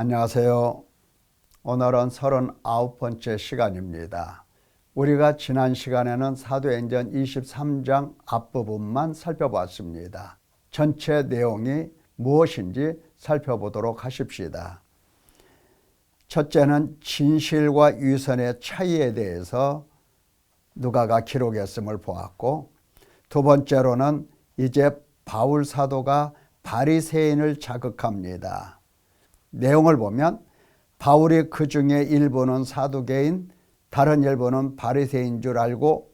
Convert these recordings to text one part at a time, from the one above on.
안녕하세요. 오늘은 39번째 시간입니다. 우리가 지난 시간에는 사도행전 23장 앞부분만 살펴봤습니다. 전체 내용이 무엇인지 살펴보도록 하십시다. 첫째는 진실과 위선의 차이에 대해서 누가가 기록했음을 보았고, 두 번째로는 이제 바울 사도가 바리새인을 자극합니다. 내용을 보면 바울이 그 중에 일부는 사두개인, 다른 일부는 바리새인 줄 알고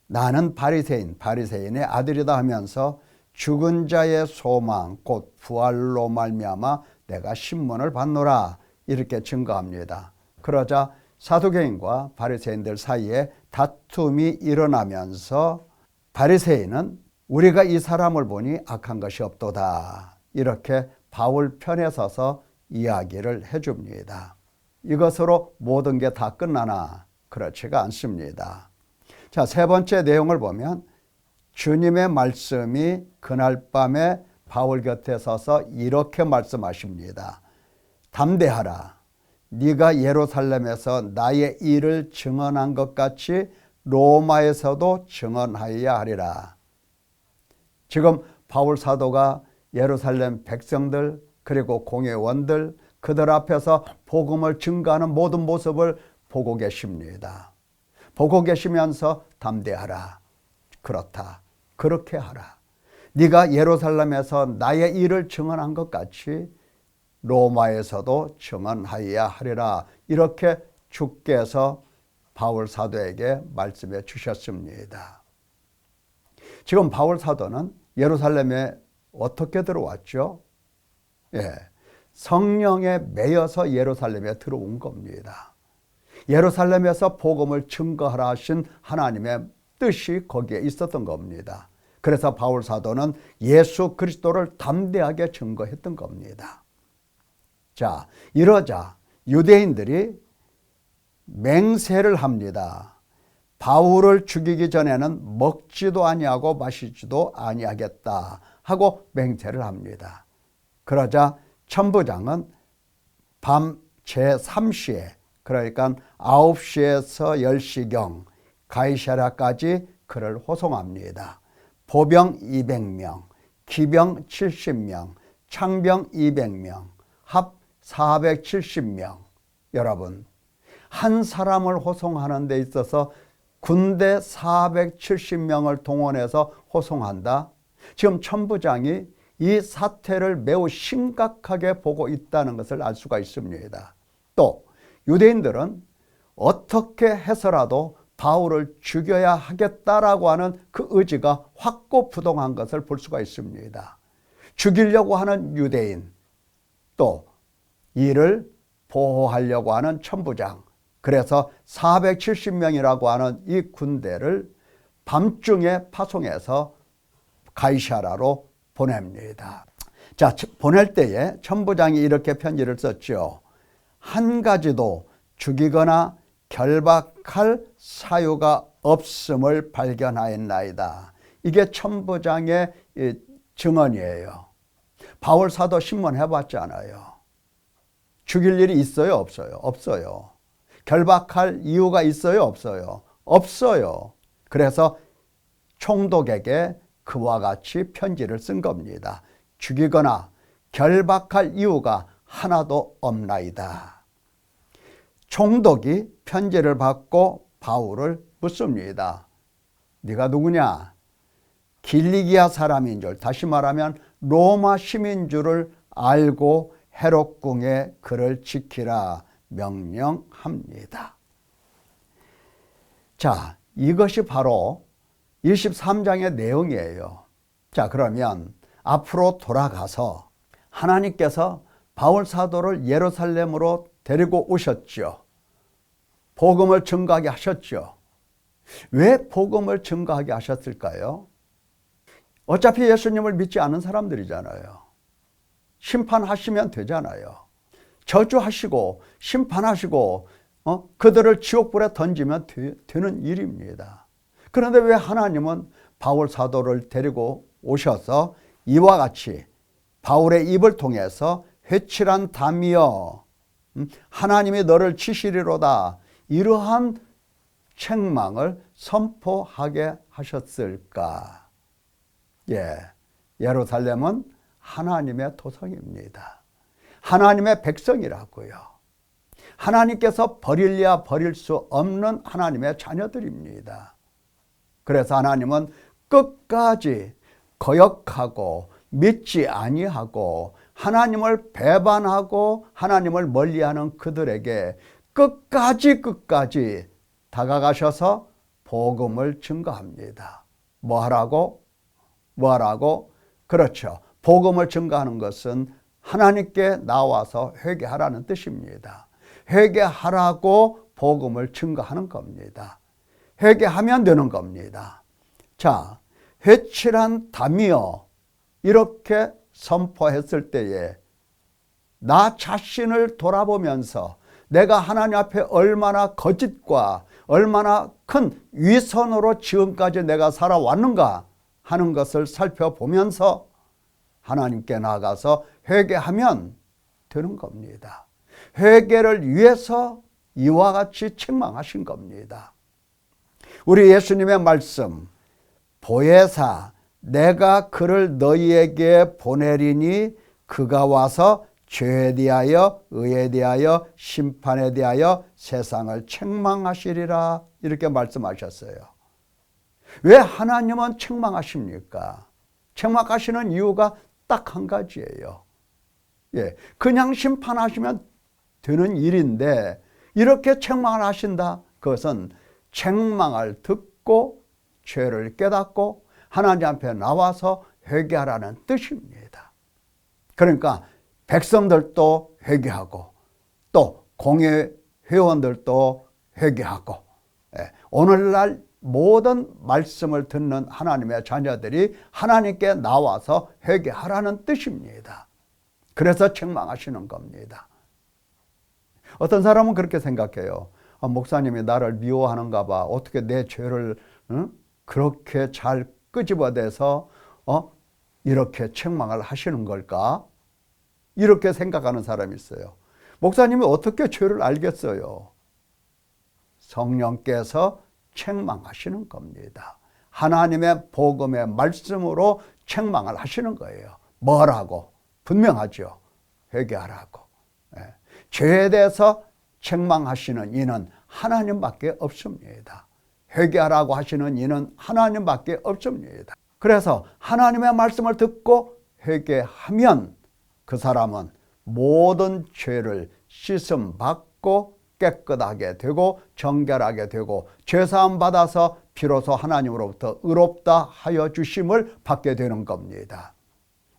나는 바리새인의 아들이다 하면서 죽은 자의 소망 곧 부활로 말미암아 내가 신문을 받노라 이렇게 증거합니다. 그러자 사두개인과 바리새인들 사이에 다툼이 일어나면서 바리새인은 우리가 이 사람을 보니 악한 것이 없도다 이렇게 바울 편에 서서 이야기를 해줍니다. 이것으로 모든 게 다 끝나나 그렇지가 않습니다. 자, 세 번째 내용을 보면 주님의 말씀이 그날 밤에 바울 곁에 서서 이렇게 말씀하십니다. 담대하라. 네가 예루살렘에서 나의 일을 증언한 것 같이 로마에서도 증언하여야 하리라. 지금 바울 사도가 예루살렘 백성들 그리고 공회원들 그들 앞에서 복음을 증거하는 모든 모습을 보고 계십니다. 보고 계시면서 담대하라. 그렇다. 그렇게 하라. 네가 예루살렘에서 나의 일을 증언한 것 같이 로마에서도 증언하여야 하리라. 이렇게 주께서 바울 사도에게 말씀해 주셨습니다. 지금 바울 사도는 예루살렘에 어떻게 들어왔죠? 성령에 매여서 예루살렘에 들어온 겁니다. 예루살렘에서 복음을 증거하라 하신 하나님의 뜻이 거기에 있었던 겁니다. 그래서 바울 사도는 예수 그리스도를 담대하게 증거했던 겁니다. 자, 이러자 유대인들이 맹세를 합니다. 바울을 죽이기 전에는 먹지도 아니하고 마시지도 아니하겠다 하고 맹세를 합니다. 그러자 천부장은 밤 제3시에 그러니까 9시에서 10시경 가이사랴까지 그를 호송합니다. 보병 200명, 기병 70명, 창병 200명, 합 470명. 여러분, 한 사람을 호송하는 데 있어서 군대 470명을 동원해서 호송한다? 지금 천부장이 이 사태를 매우 심각하게 보고 있다는 것을 알 수가 있습니다. 또 유대인들은 어떻게 해서라도 바울을 죽여야 하겠다라고 하는 그 의지가 확고부동한 것을 볼 수가 있습니다. 죽이려고 하는 유대인, 또 이를 보호하려고 하는 천부장, 그래서 470명이라고 하는 이 군대를 밤중에 파송해서 가이사랴로 보냅니다. 자, 보낼 때에 천부장이 이렇게 편지를 썼죠. 한 가지도 죽이거나 결박할 사유가 없음을 발견하였나이다. 이게 천부장의 증언이에요. 바울 사도 신문 해봤잖아요. 죽일 일이 있어요? 없어요? 없어요. 결박할 이유가 있어요? 없어요? 없어요. 그래서 총독에게 그와 같이 편지를 쓴 겁니다. 죽이거나 결박할 이유가 하나도 없나이다. 총독이 편지를 받고 바울을 묻습니다. 네가 누구냐? 길리기아 사람인 줄, 다시 말하면 로마 시민 줄을 알고 헤롯궁에 그를 지키라 명령합니다. 자, 이것이 바로 23장의 내용이에요. 자, 그러면 앞으로 돌아가서 하나님께서 바울 사도를 예루살렘으로 데리고 오셨죠. 복음을 증거하게 하셨죠. 왜 복음을 증거하게 하셨을까요? 어차피 예수님을 믿지 않은 사람들이잖아요. 심판하시면 되잖아요. 저주하시고 심판하시고 그들을 지옥불에 던지면 되는 일입니다. 그런데 왜 하나님은 바울 사도를 데리고 오셔서 이와 같이 바울의 입을 통해서 회칠한 담이여 하나님이 너를 치시리로다. 이러한 책망을 선포하게 하셨을까? 예루살렘은 하나님의 토성입니다. 하나님의 백성이라고요. 하나님께서 버릴래야 버릴 수 없는 하나님의 자녀들입니다. 그래서 하나님은 끝까지 거역하고 믿지 아니하고 하나님을 배반하고 하나님을 멀리하는 그들에게 끝까지 다가가셔서 복음을 증거합니다. 뭐하라고? 그렇죠. 복음을 증거하는 것은 하나님께 나와서 회개하라는 뜻입니다. 회개하라고 복음을 증거하는 겁니다. 회개하면 되는 겁니다. 자, 회칠한 담이여 이렇게 선포했을 때에 나 자신을 돌아보면서 내가 하나님 앞에 얼마나 거짓과 얼마나 큰 위선으로 지금까지 내가 살아왔는가 하는 것을 살펴보면서 하나님께 나아가서 회개하면 되는 겁니다. 회개를 위해서 이와 같이 책망하신 겁니다. 우리 예수님의 말씀 보혜사 내가 그를 너희에게 보내리니 그가 와서 죄에 대하여 의에 대하여 심판에 대하여 세상을 책망하시리라 이렇게 말씀하셨어요. 왜 하나님은 책망하십니까? 책망하시는 이유가 딱 한 가지예요. 그냥 심판하시면 되는 일인데 이렇게 책망을 하신다. 그것은 책망을 듣고 죄를 깨닫고 하나님 앞에 나와서 회개하라는 뜻입니다. 그러니까 백성들도 회개하고 또 공회 회원들도 회개하고 오늘날 모든 말씀을 듣는 하나님의 자녀들이 하나님께 나와서 회개하라는 뜻입니다. 그래서 책망하시는 겁니다. 어떤 사람은 그렇게 생각해요. 목사님이 나를 미워하는가 봐. 어떻게 내 죄를 그렇게 잘 끄집어내서 이렇게 책망을 하시는 걸까? 이렇게 생각하는 사람이 있어요. 목사님이 어떻게 죄를 알겠어요? 성령께서 책망하시는 겁니다. 하나님의 복음의 말씀으로 책망을 하시는 거예요. 뭐라고? 분명하죠. 회개하라고. 죄에 대해서 책망하시는 이는 하나님밖에 없습니다. 회개하라고 하시는 이는 하나님밖에 없습니다. 그래서 하나님의 말씀을 듣고 회개하면 그 사람은 모든 죄를 씻음 받고 깨끗하게 되고 정결하게 되고 죄사함 받아서 비로소 하나님으로부터 의롭다 하여 주심을 받게 되는 겁니다.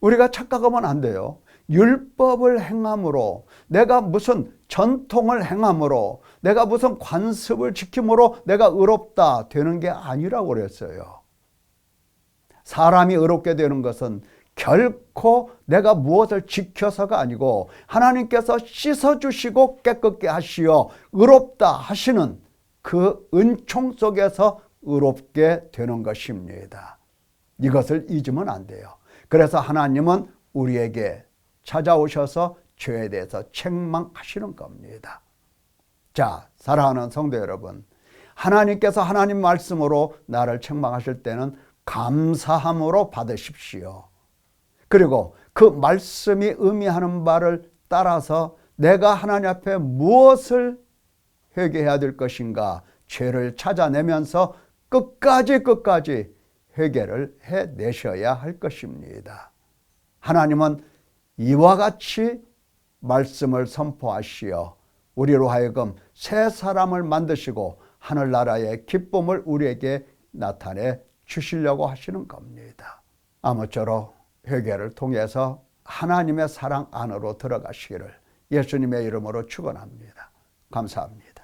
우리가 착각하면 안 돼요. 율법을 행함으로 내가 무슨 전통을 행함으로 내가 무슨 관습을 지킴으로 내가 의롭다 되는 게 아니라고 그랬어요. 사람이 의롭게 되는 것은 결코 내가 무엇을 지켜서가 아니고 하나님께서 씻어주시고 깨끗게 하시어 의롭다 하시는 그 은총 속에서 의롭게 되는 것입니다. 이것을 잊으면 안 돼요. 그래서 하나님은 우리에게 찾아오셔서 죄에 대해서 책망하시는 겁니다. 자, 사랑하는 성도 여러분, 하나님께서 하나님 말씀으로 나를 책망하실 때는 감사함으로 받으십시오. 그리고 그 말씀이 의미하는 바를 따라서 내가 하나님 앞에 무엇을 회개해야 될 것인가 죄를 찾아내면서 끝까지 회개를 해내셔야 할 것입니다. 하나님은 이와 같이 말씀을 선포하시어 우리로 하여금 새 사람을 만드시고 하늘나라의 기쁨을 우리에게 나타내 주시려고 하시는 겁니다. 아무쪼록 회개를 통해서 하나님의 사랑 안으로 들어가시기를 예수님의 이름으로 축원합니다. 감사합니다.